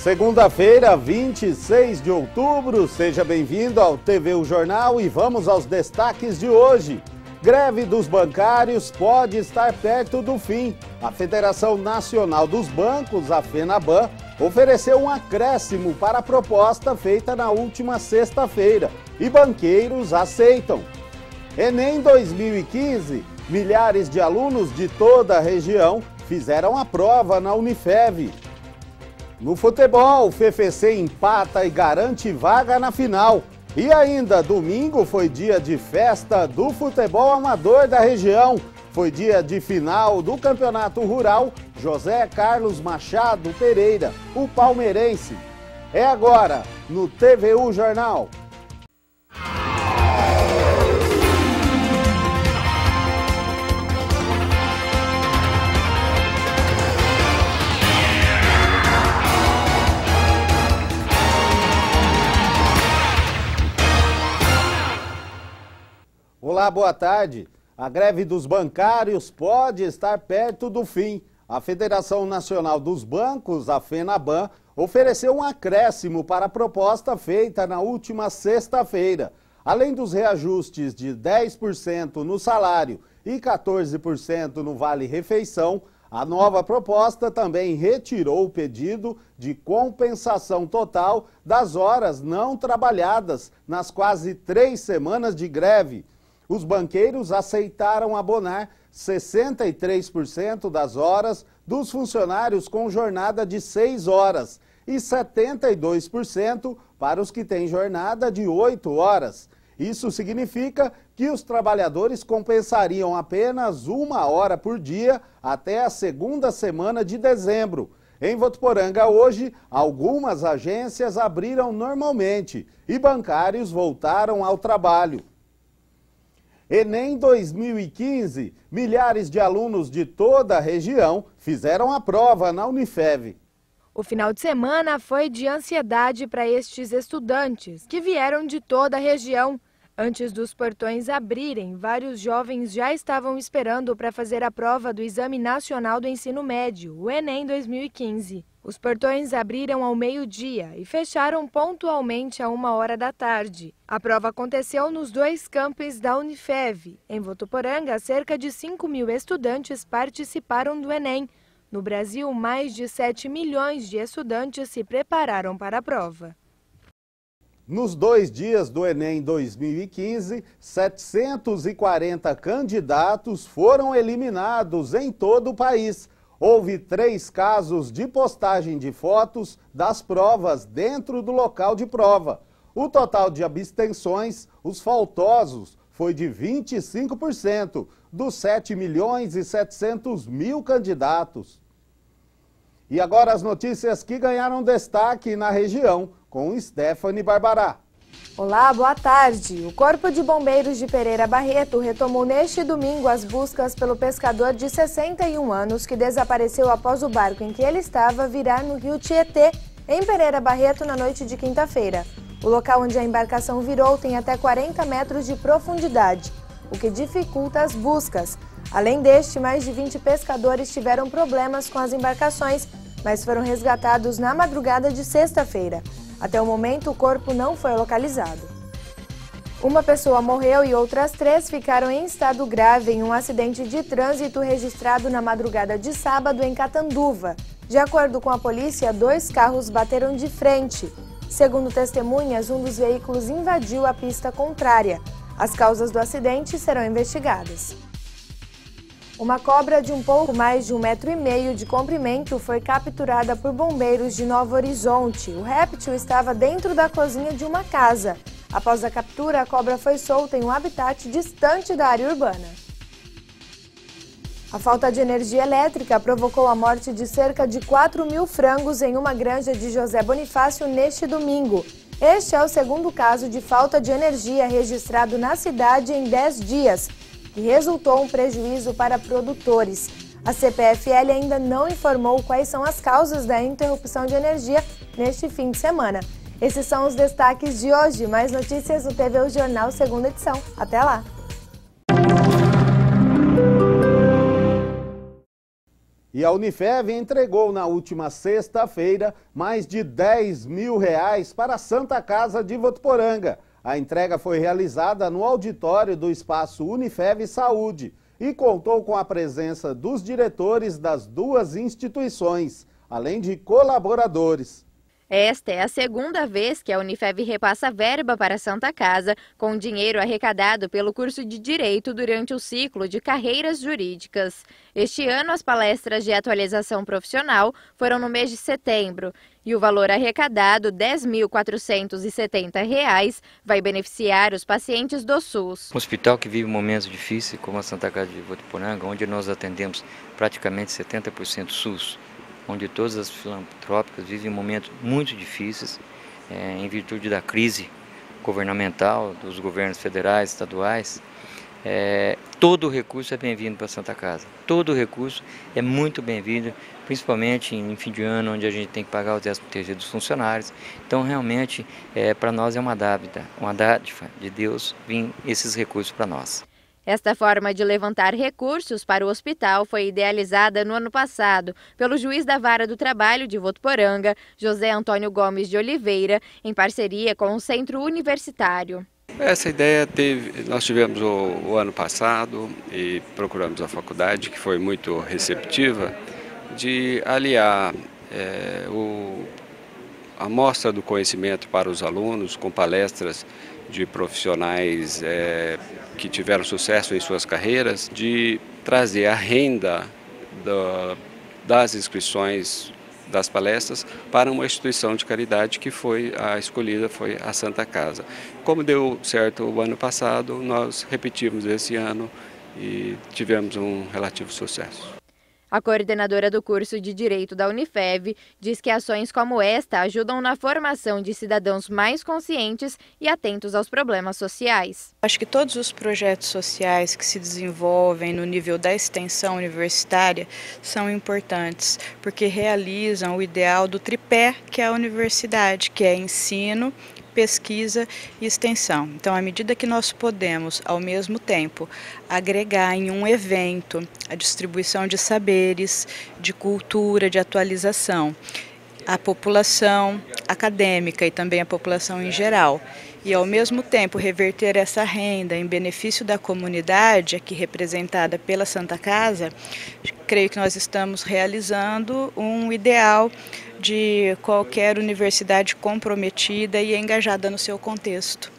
Segunda-feira, 26 de outubro, seja bem-vindo ao TVU Jornal e vamos aos destaques de hoje. Greve dos bancários pode estar perto do fim. A Federação Nacional dos Bancos, a FENABAN, ofereceu um acréscimo para a proposta feita na última sexta-feira e banqueiros aceitam. Enem 2015, milhares de alunos de toda a região fizeram a prova na Unifev. No futebol, o FFC empata e garante vaga na final. E ainda, domingo foi dia de festa do futebol amador da região. Foi dia de final do Campeonato Rural José Carlos Machado Pereira, o palmeirense. É agora, no TVU Jornal. Olá, boa tarde. A greve dos bancários pode estar perto do fim. A Federação Nacional dos Bancos, a FENABAN, ofereceu um acréscimo para a proposta feita na última sexta-feira. Além dos reajustes de 10% no salário e 14% no vale-refeição, a nova proposta também retirou o pedido de compensação total das horas não trabalhadas nas quase 3 semanas de greve. Os banqueiros aceitaram abonar 63% das horas dos funcionários com jornada de 6 horas e 72% para os que têm jornada de 8 horas. Isso significa que os trabalhadores compensariam apenas 1 hora por dia até a segunda semana de dezembro. Em Votuporanga hoje, algumas agências abriram normalmente e bancários voltaram ao trabalho. Enem 2015, milhares de alunos de toda a região fizeram a prova na Unifev. O final de semana foi de ansiedade para estes estudantes, que vieram de toda a região. Antes dos portões abrirem, vários jovens já estavam esperando para fazer a prova do Exame Nacional do Ensino Médio, o Enem 2015. Os portões abriram ao meio-dia e fecharam pontualmente a 1h da tarde. A prova aconteceu nos 2 campos da Unifev. Em Votuporanga, cerca de 5.000 estudantes participaram do Enem. No Brasil, mais de 7 milhões de estudantes se prepararam para a prova. Nos 2 dias do Enem 2015, 740 candidatos foram eliminados em todo o país. Houve 3 casos de postagem de fotos das provas dentro do local de prova. O total de abstenções, os faltosos, foi de 25% dos 7.700.000 candidatos. E agora as notícias que ganharam destaque na região, com Stephanie Barbará. Olá, boa tarde. O Corpo de Bombeiros de Pereira Barreto retomou neste domingo as buscas pelo pescador de 61 anos que desapareceu após o barco em que ele estava virar no rio Tietê, em Pereira Barreto, na noite de quinta-feira. O local onde a embarcação virou tem até 40 metros de profundidade, o que dificulta as buscas. Além deste, mais de 20 pescadores tiveram problemas com as embarcações, mas foram resgatados na madrugada de sexta-feira. Até o momento, o corpo não foi localizado. Uma pessoa morreu e outras 3 ficaram em estado grave em um acidente de trânsito registrado na madrugada de sábado em Catanduva. De acordo com a polícia, 2 carros bateram de frente. Segundo testemunhas, um dos veículos invadiu a pista contrária. As causas do acidente serão investigadas. Uma cobra de um pouco mais de 1,5 metro de comprimento foi capturada por bombeiros de Novo Horizonte. O réptil estava dentro da cozinha de uma casa. Após a captura, a cobra foi solta em um habitat distante da área urbana. A falta de energia elétrica provocou a morte de cerca de 4.000 frangos em uma granja de José Bonifácio neste domingo. Este é o 2º caso de falta de energia registrado na cidade em 10 dias. Que resultou um prejuízo para produtores. A CPFL ainda não informou quais são as causas da interrupção de energia neste fim de semana. Esses são os destaques de hoje. Mais notícias no TVU Jornal, segunda edição. Até lá! E a Unifev entregou na última sexta-feira mais de R$10 mil para a Santa Casa de Votuporanga. A entrega foi realizada no auditório do espaço Unifev Saúde e contou com a presença dos diretores das duas instituições, além de colaboradores. Esta é a segunda vez que a Unifev repassa verba para a Santa Casa, com dinheiro arrecadado pelo curso de Direito durante o ciclo de carreiras jurídicas. Este ano, as palestras de atualização profissional foram no mês de setembro e o valor arrecadado, R$ 10.470, vai beneficiar os pacientes do SUS. Um hospital que vive momentos difíceis, como a Santa Casa de Votuporanga, onde nós atendemos praticamente 70% SUS, onde todas as filantrópicas vivem momentos muito difíceis, em virtude da crise governamental, dos governos federais, estaduais. Todo o recurso é bem-vindo para a Santa Casa. Todo o recurso é muito bem-vindo, principalmente em fim de ano, onde a gente tem que pagar o 13º dos funcionários. Então, realmente, para nós é uma dádiva de Deus vir esses recursos para nós. Esta forma de levantar recursos para o hospital foi idealizada no ano passado pelo juiz da Vara do Trabalho de Votuporanga, José Antônio Gomes de Oliveira, em parceria com o Centro Universitário. Essa ideia nós tivemos o ano passado e procuramos a faculdade, que foi muito receptiva, de aliar a mostra do conhecimento para os alunos com palestras de profissionais que tiveram sucesso em suas carreiras, de trazer a renda das inscrições das palestras para uma instituição de caridade que a escolhida foi a Santa Casa. Como deu certo o ano passado, nós repetimos esse ano e tivemos um relativo sucesso. A coordenadora do curso de Direito da Unifev diz que ações como esta ajudam na formação de cidadãos mais conscientes e atentos aos problemas sociais. Acho que todos os projetos sociais que se desenvolvem no nível da extensão universitária são importantes, porque realizam o ideal do tripé que é a universidade, que é ensino, pesquisa e extensão. Então, à medida que nós podemos, ao mesmo tempo, agregar em um evento a distribuição de saberes, de cultura, de atualização, a população acadêmica e também a população em geral, e ao mesmo tempo reverter essa renda em benefício da comunidade, aqui representada pela Santa Casa, creio que nós estamos realizando um ideal de qualquer universidade comprometida e engajada no seu contexto.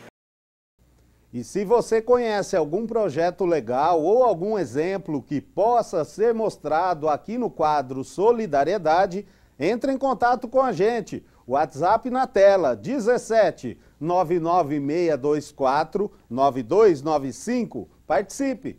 E se você conhece algum projeto legal ou algum exemplo que possa ser mostrado aqui no quadro Solidariedade, entre em contato com a gente. WhatsApp na tela, 17 99624 9295. Participe!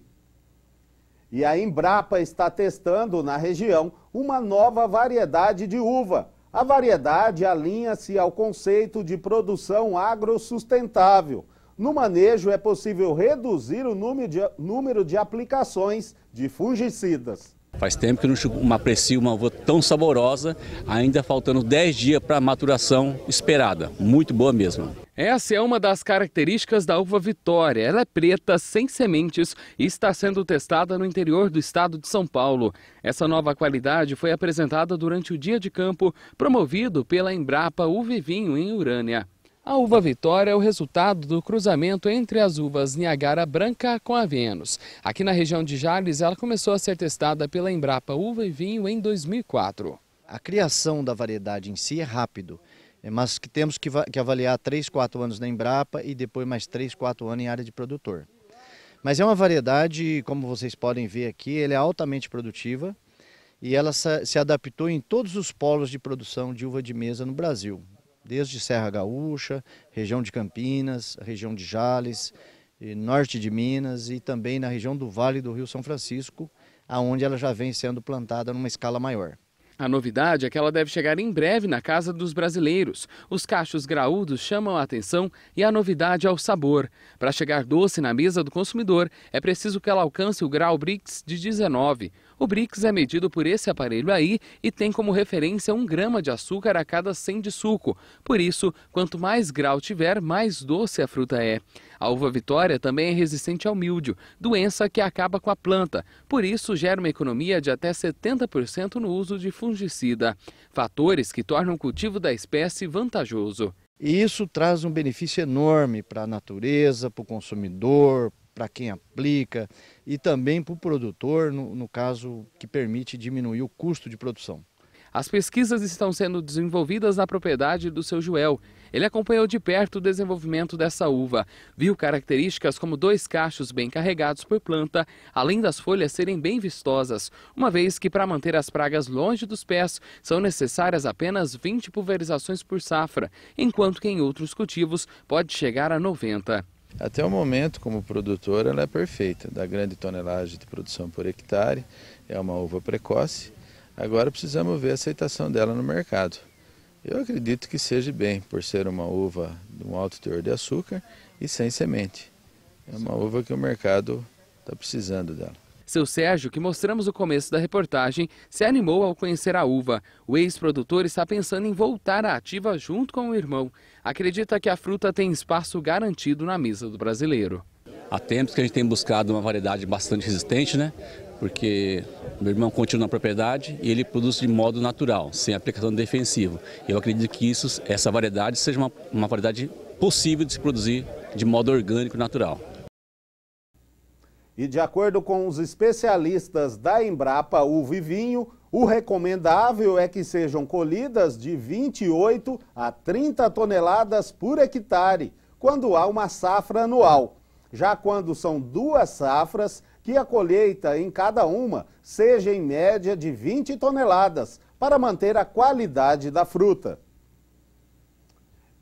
E a Embrapa está testando na região uma nova variedade de uva. A variedade alinha-se ao conceito de produção agrossustentável. No manejo é possível reduzir o número de aplicações de fungicidas. Faz tempo que eu não aprecio uma uva tão saborosa, ainda faltando 10 dias para a maturação esperada. Muito boa mesmo. Essa é uma das características da uva Vitória. Ela é preta, sem sementes e está sendo testada no interior do estado de São Paulo. Essa nova qualidade foi apresentada durante o Dia de Campo, promovido pela Embrapa Uva e Vinho em Urânia. A uva Vitória é o resultado do cruzamento entre as uvas Niagara Branca com a Venus. Aqui na região de Jales, ela começou a ser testada pela Embrapa Uva e Vinho em 2004. A criação da variedade em si é rápido, mas que temos que avaliar 3, 4 anos na Embrapa e depois mais 3, 4 anos em área de produtor. Mas é uma variedade, como vocês podem ver aqui, ela é altamente produtiva e ela se adaptou em todos os polos de produção de uva de mesa no Brasil. Desde Serra Gaúcha, região de Campinas, região de Jales, norte de Minas e também na região do Vale do Rio São Francisco, aonde ela já vem sendo plantada numa escala maior. A novidade é que ela deve chegar em breve na casa dos brasileiros. Os cachos graúdos chamam a atenção e a novidade é o sabor. Para chegar doce na mesa do consumidor, é preciso que ela alcance o grau Brix de 19. O Brix é medido por esse aparelho aí e tem como referência 1 grama de açúcar a cada 100 de suco. Por isso, quanto mais grau tiver, mais doce a fruta é. A uva Vitória também é resistente ao míldio, doença que acaba com a planta. Por isso, gera uma economia de até 70% no uso de fungicida. Fatores que tornam o cultivo da espécie vantajoso. E isso traz um benefício enorme para a natureza, para o consumidor, para quem aplica e também para o produtor, no caso que permite diminuir o custo de produção. As pesquisas estão sendo desenvolvidas na propriedade do seu Joel. Ele acompanhou de perto o desenvolvimento dessa uva. Viu características como 2 cachos bem carregados por planta, além das folhas serem bem vistosas, uma vez que para manter as pragas longe dos pés são necessárias apenas 20 pulverizações por safra, enquanto que em outros cultivos pode chegar a 90. Até o momento, como produtora, ela é perfeita, dá grande tonelagem de produção por hectare, é uma uva precoce. Agora precisamos ver a aceitação dela no mercado. Eu acredito que seja bem, por ser uma uva de um alto teor de açúcar e sem semente. É uma uva que o mercado está precisando dela. Seu Sérgio, que mostramos no começo da reportagem, se animou ao conhecer a uva. O ex-produtor está pensando em voltar à ativa junto com o irmão. Acredita que a fruta tem espaço garantido na mesa do brasileiro. Há tempos que a gente tem buscado uma variedade bastante resistente, né? Porque meu irmão continua na propriedade e ele produz de modo natural, sem aplicação defensiva. Eu acredito que essa variedade seja uma variedade possível de se produzir de modo orgânico e natural. E de acordo com os especialistas da Embrapa Uva e Vinho, o recomendável é que sejam colhidas de 28 a 30 toneladas por hectare, quando há uma safra anual. Já quando são 2 safras, que a colheita em cada uma seja em média de 20 toneladas, para manter a qualidade da fruta.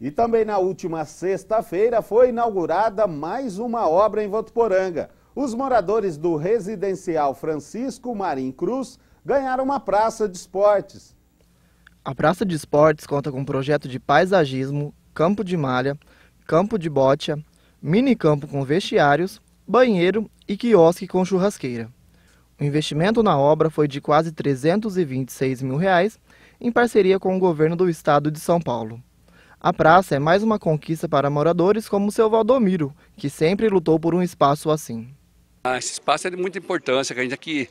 E também na última sexta-feira foi inaugurada mais uma obra em Votuporanga. Os moradores do residencial Francisco Marim Cruz ganharam uma praça de esportes. A praça de esportes conta com um projeto de paisagismo, campo de malha, campo de bocha, minicampo com vestiários, banheiro e quiosque com churrasqueira. O investimento na obra foi de quase R$ 326 mil, em parceria com o governo do estado de São Paulo. A praça é mais uma conquista para moradores como o seu Valdomiro, que sempre lutou por um espaço assim. Esse espaço é de muita importância, que a gente aqui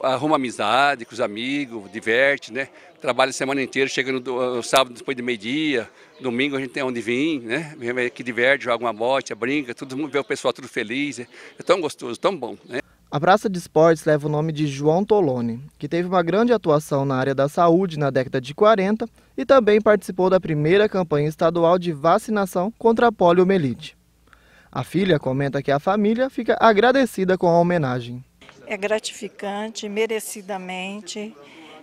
arruma amizade com os amigos, diverte, né? Trabalha a semana inteira, chega no sábado depois de meio-dia, domingo a gente tem onde vir, né? Que diverte, joga uma bocha, brinca, todo mundo vê o pessoal tudo feliz, é tão gostoso, tão bom, né? A Praça de Esportes leva o nome de João Toloni, que teve uma grande atuação na área da saúde na década de 40 e também participou da primeira campanha estadual de vacinação contra a poliomielite. A filha comenta que a família fica agradecida com a homenagem. É gratificante, merecidamente,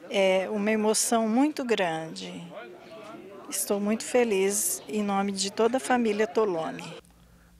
é uma emoção muito grande. Estou muito feliz em nome de toda a família Toloni.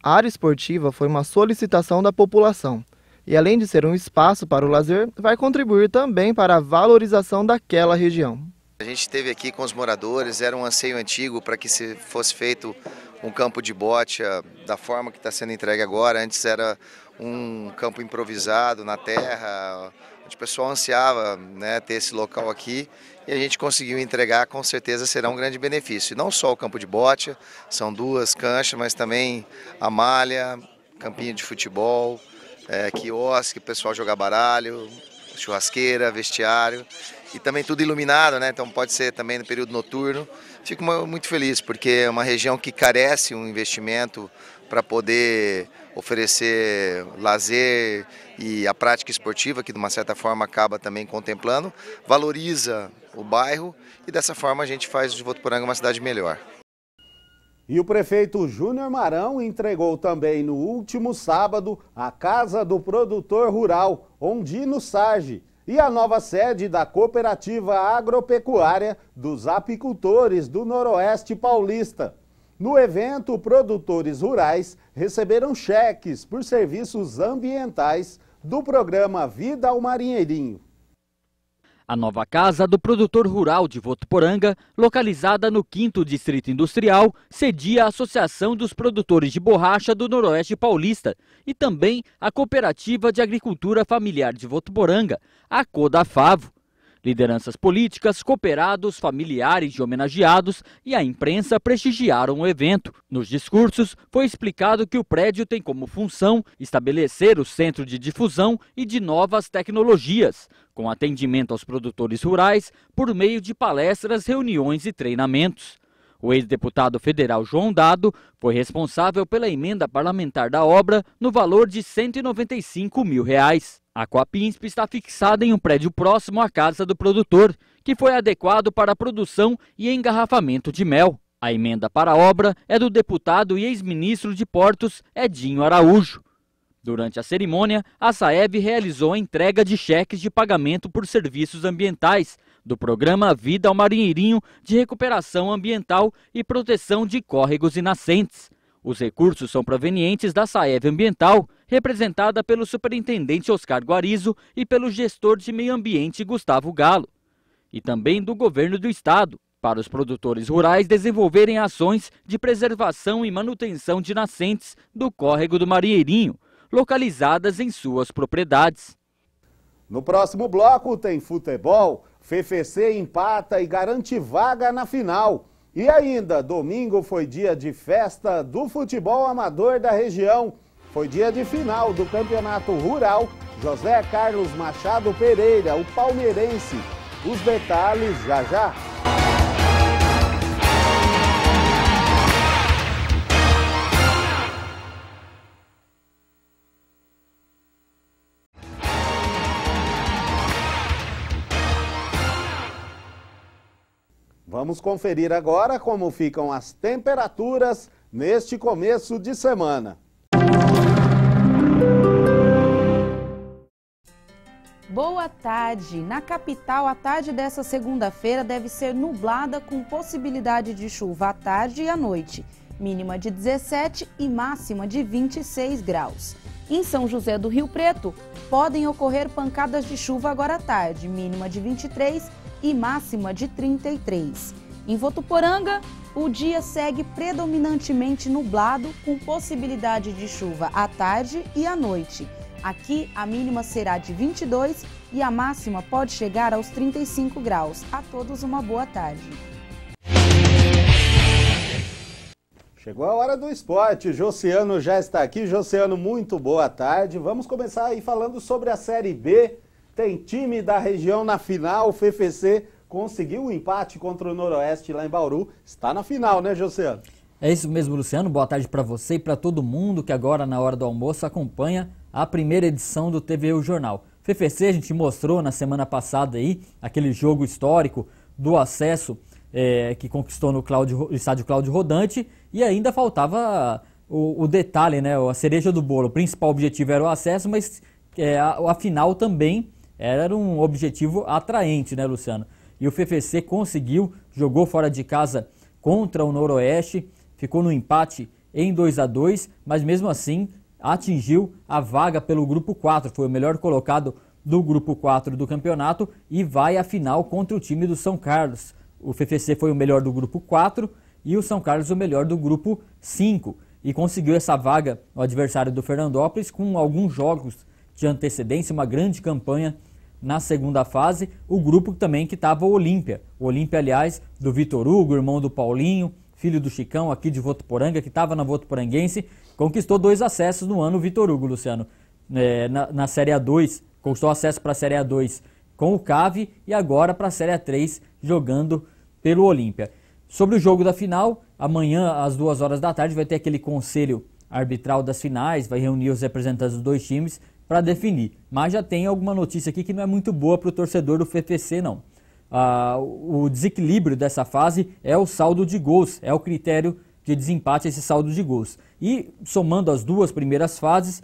A área esportiva foi uma solicitação da população e, além de ser um espaço para o lazer, vai contribuir também para a valorização daquela região. A gente esteve aqui com os moradores, era um anseio antigo para que se fosse feito um campo de bocha da forma que está sendo entregue agora. Antes era um campo improvisado na terra, onde o pessoal ansiava, né, ter esse local aqui e a gente conseguiu entregar, com certeza será um grande benefício. E não só o campo de bocha, são 2 canchas, mas também a malha, campinho de futebol, quiosque, o pessoal jogar baralho, churrasqueira, vestiário e também tudo iluminado, né? Então pode ser também no período noturno. Fico muito feliz porque é uma região que carece um investimento para poder oferecer lazer e a prática esportiva, que de uma certa forma acaba também contemplando, valoriza o bairro e dessa forma a gente faz de Votuporanga uma cidade melhor. E o prefeito Júnior Marão entregou também no último sábado a Casa do Produtor Rural, Ondino Sarge, e a nova sede da Cooperativa Agropecuária dos Apicultores do Noroeste Paulista. No evento, produtores rurais receberam cheques por serviços ambientais do programa Vida ao Marinheirinho. A nova Casa do Produtor Rural de Votuporanga, localizada no 5º Distrito Industrial, cedia a Associação dos Produtores de Borracha do Noroeste Paulista e também a Cooperativa de Agricultura Familiar de Votuporanga, a Codafavo. Lideranças políticas, cooperados, familiares de homenageados e a imprensa prestigiaram o evento. Nos discursos, foi explicado que o prédio tem como função estabelecer o centro de difusão e de novas tecnologias, com atendimento aos produtores rurais por meio de palestras, reuniões e treinamentos. O ex-deputado federal João Dado foi responsável pela emenda parlamentar da obra no valor de R$ 195 mil. A Coapinsp está fixada em um prédio próximo à casa do produtor, que foi adequado para a produção e engarrafamento de mel. A emenda para a obra é do deputado e ex-ministro de Portos Edinho Araújo. Durante a cerimônia, a SAEB realizou a entrega de cheques de pagamento por serviços ambientais do programa Vida ao Marinheirinho de Recuperação Ambiental e Proteção de Córregos e Nascentes. Os recursos são provenientes da SAEB Ambiental, representada pelo superintendente Oscar Guarizo e pelo gestor de meio ambiente Gustavo Galo, e também do governo do estado, para os produtores rurais desenvolverem ações de preservação e manutenção de nascentes do córrego do Marinheirinho, localizadas em suas propriedades. No próximo bloco tem futebol, FFC empata e garante vaga na final. E ainda, domingo foi dia de festa do futebol amador da região. Foi dia de final do Campeonato Rural José Carlos Machado Pereira, o palmeirense. Os detalhes já já. Vamos conferir agora como ficam as temperaturas neste começo de semana. Boa tarde! Na capital, a tarde dessa segunda-feira deve ser nublada com possibilidade de chuva à tarde e à noite. Mínima de 17 e máxima de 26 graus. Em São José do Rio Preto, podem ocorrer pancadas de chuva agora à tarde. Mínima de 23 e máxima de 33. Em Votuporanga, o dia segue predominantemente nublado, com possibilidade de chuva à tarde e à noite. Aqui, a mínima será de 22 e a máxima pode chegar aos 35 graus. A todos uma boa tarde. Chegou a hora do esporte, o Josiano já está aqui. Josiano, muito boa tarde. Vamos começar aí falando sobre a Série B. Tem time da região na final, o FFC conseguiu um empate contra o Noroeste lá em Bauru. Está na final, né, Josiano? É isso mesmo, Luciano. Boa tarde para você e para todo mundo que agora, na hora do almoço, acompanha a primeira edição do TVU Jornal. FFC, a gente mostrou na semana passada aí, aquele jogo histórico do acesso que conquistou no estádio Cláudio Rodante, e ainda faltava o detalhe, né, a cereja do bolo. O principal objetivo era o acesso, mas a final também era um objetivo atraente, né, Luciano? E o FFC conseguiu, jogou fora de casa contra o Noroeste, ficou no empate em 2-2, mas mesmo assim atingiu a vaga pelo Grupo 4, foi o melhor colocado do Grupo 4 do campeonato e vai à final contra o time do São Carlos. O FFC foi o melhor do Grupo 4 e o São Carlos o melhor do Grupo 5 e conseguiu essa vaga, o adversário do Fernandópolis, com alguns jogos de antecedência, uma grande campanha na segunda fase. O grupo também que estava o Olímpia. O Olímpia, aliás, do Vitor Hugo, irmão do Paulinho, filho do Chicão, aqui de Votuporanga, que estava na Votuporanguense, conquistou 2 acessos no ano, o Vitor Hugo, Luciano, na Série A2, conquistou acesso para a Série A2 com o CAV e agora para a Série A3, jogando pelo Olímpia. Sobre o jogo da final, amanhã às 2 horas da tarde vai ter aquele conselho arbitral das finais, vai reunir os representantes dos dois times para definir. Mas já tem alguma notícia aqui que não é muito boa para o torcedor do FFC, não. O desequilíbrio dessa fase é o saldo de gols, é o critério de desempate, esse saldo de gols. E somando as duas primeiras fases,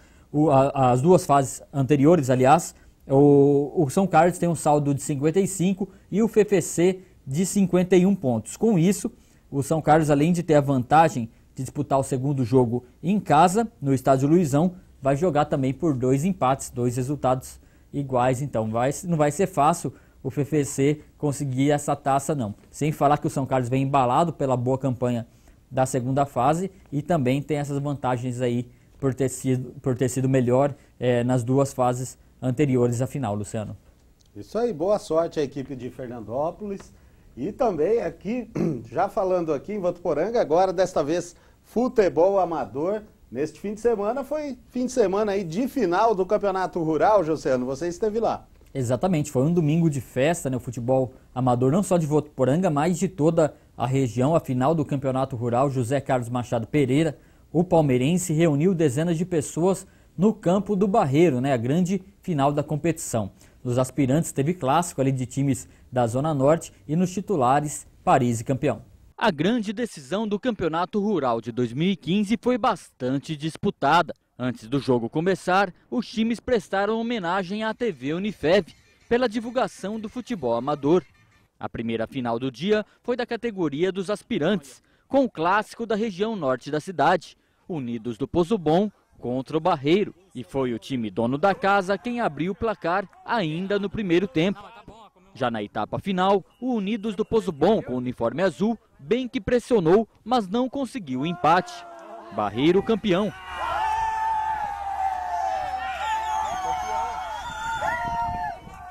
as duas fases anteriores, aliás, o São Carlos tem um saldo de 55 e o FFC de 51 pontos. Com isso, o São Carlos, além de ter a vantagem de disputar o segundo jogo em casa, no Estádio Luizão, vai jogar também por 2 empates, 2 resultados iguais. Então não vai ser fácil o FFC conseguir essa taça, não. Sem falar que o São Carlos vem embalado pela boa campanha da segunda fase e também tem essas vantagens aí por ter sido melhor nas duas fases anteriores à final, Luciano. Isso aí, boa sorte à equipe de Fernandópolis. E também aqui, já falando aqui em Votuporanga, agora desta vez futebol amador. Neste fim de semana foi fim de semana aí de final do Campeonato Rural, Josiano, você esteve lá. Exatamente, foi um domingo de festa, né, o futebol amador, não só de Votuporanga, mas de toda a região. A final do Campeonato Rural, José Carlos Machado Pereira, o palmeirense, reuniu dezenas de pessoas no campo do Barreiro, né, a grande final da competição. Nos aspirantes teve clássico ali de times da Zona Norte e nos titulares, Paris e campeão. A grande decisão do Campeonato Rural de 2015 foi bastante disputada. Antes do jogo começar, os times prestaram homenagem à TV Unifev pela divulgação do futebol amador. A primeira final do dia foi da categoria dos aspirantes, com o clássico da região norte da cidade, Unidos do Pozo Bom contra o Barreiro. E foi o time dono da casa quem abriu o placar ainda no primeiro tempo. Já na etapa final, o Unidos do Pozo Bom, com o uniforme azul, bem que pressionou, mas não conseguiu o empate. Barreiro campeão.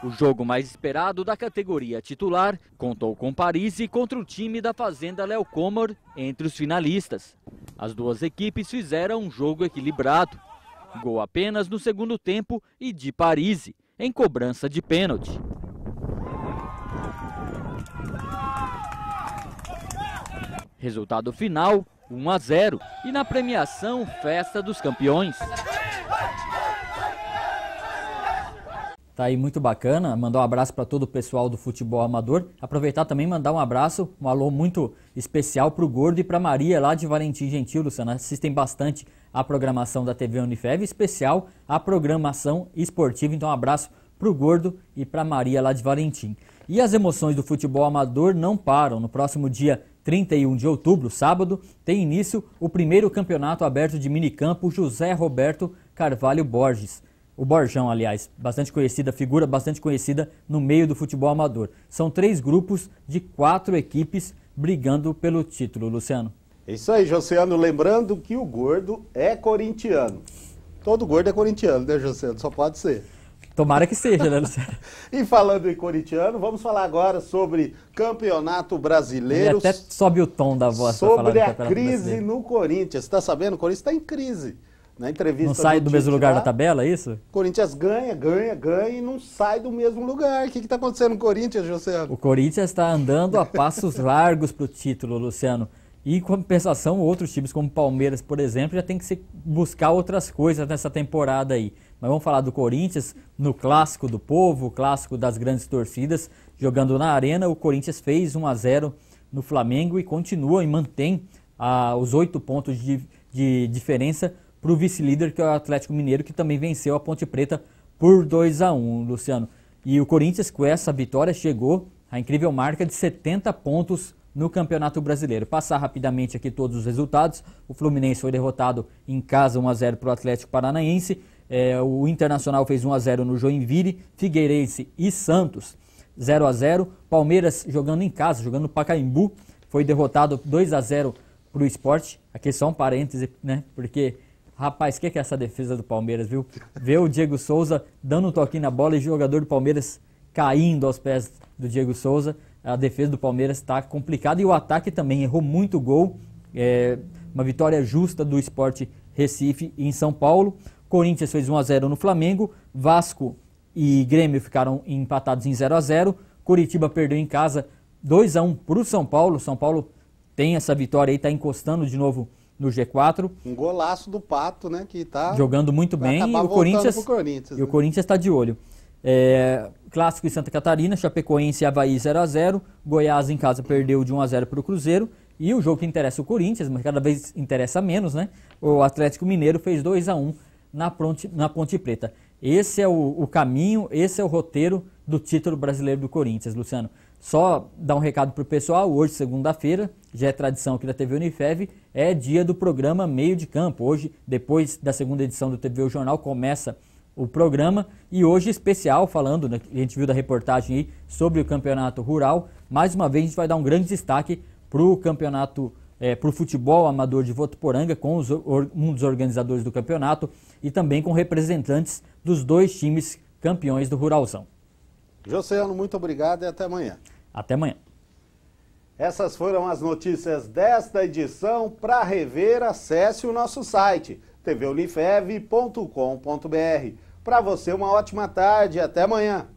O jogo mais esperado da categoria titular contou com Paris contra o time da Fazenda Léo Comor entre os finalistas. As duas equipes fizeram um jogo equilibrado. Gol apenas no segundo tempo e de Paris, em cobrança de pênalti. Resultado final, 1-0. E na premiação, festa dos campeões. Tá aí muito bacana, mandar um abraço para todo o pessoal do futebol amador. Aproveitar também e mandar um abraço, um alô muito especial para o Gordo e para Maria lá de Valentim Gentil, Luciano. Assistem bastante a programação da TV Unifev, especial a programação esportiva. Então um abraço para o Gordo e para Maria lá de Valentim. E as emoções do futebol amador não param. No próximo dia 31 de outubro, sábado, tem início o primeiro campeonato aberto de minicampo José Roberto Carvalho Borges. O Borjão, aliás, bastante conhecida, figura bastante conhecida no meio do futebol amador. São 3 grupos de 4 equipes brigando pelo título, Luciano. É isso aí, Josiano, lembrando que o Gordo é corintiano. Todo gordo é corintiano, né, Josiano? Só pode ser. Tomara que seja, né, Luciano? E falando em corintiano, vamos falar agora sobre Campeonato Brasileiro. Ele até sobe o tom da voz para falar do Sobre a Campeonato crise Brasileiro. no Corinthians. Você está sabendo? O Corinthians está em crise. Na entrevista Não sai do mesmo Tite lugar lá, da tabela, é isso? Corinthians ganha e não sai do mesmo lugar. O que está acontecendo no Corinthians, Josiano? O Corinthians está andando a passos largos para o título, Luciano. E, em compensação, outros times como Palmeiras, por exemplo, já tem que buscar outras coisas nessa temporada aí. Mas vamos falar do Corinthians no Clássico do Povo, o Clássico das grandes torcidas. Jogando na Arena, o Corinthians fez 1-0 no Flamengo e continua e mantém os 8 pontos de diferença para o vice-líder, que é o Atlético Mineiro, que também venceu a Ponte Preta por 2-1, Luciano. E o Corinthians, com essa vitória, chegou à incrível marca de 70 pontos no Campeonato Brasileiro. Passar rapidamente aqui todos os resultados. O Fluminense foi derrotado em casa 1-0 para o Atlético Paranaense. O Internacional fez 1-0 no Joinville. Figueirense e Santos 0-0. Palmeiras jogando em casa, jogando no Pacaembu, foi derrotado 2-0 para o Sport. Aqui só um parêntese, né? Porque, rapaz, o que é essa defesa do Palmeiras, viu? Vê o Diego Souza dando um toquinho na bola e o jogador do Palmeiras caindo aos pés do Diego Souza. A defesa do Palmeiras está complicada e o ataque também errou muito gol. Uma vitória justa do Sport Recife em São Paulo. Corinthians fez 1-0 no Flamengo. Vasco e Grêmio ficaram empatados em 0-0. Curitiba perdeu em casa 2-1 para o São Paulo. São Paulo tem essa vitória aí, está encostando de novo no G4. Um golaço do Pato, né? Que tá jogando muito bem. E o Corinthians está de olho. Clássico em Santa Catarina, Chapecoense e Avaí 0-0. Goiás em casa perdeu de 1-0 para o Cruzeiro. E o jogo que interessa o Corinthians, mas cada vez interessa menos, né? O Atlético Mineiro fez 2-1 na Ponte Preta. Esse é o caminho, esse é o roteiro do título brasileiro do Corinthians, Luciano. Só dar um recado para o pessoal, hoje, segunda-feira, já é tradição aqui da TV Unifev, é dia do programa Meio de Campo. Hoje, depois da segunda edição do TV O Jornal, começa o programa e hoje especial, falando, né, a gente viu da reportagem aí sobre o Campeonato Rural. Mais uma vez a gente vai dar um grande destaque para o campeonato, para o futebol amador de Votuporanga, com um dos organizadores do campeonato e também com representantes dos 2 times campeões do Ruralzão. Josiano, muito obrigado e até amanhã. Até amanhã. Essas foram as notícias desta edição. Para rever, acesse o nosso site tvunifev.com.br. Para você, uma ótima tarde e até amanhã.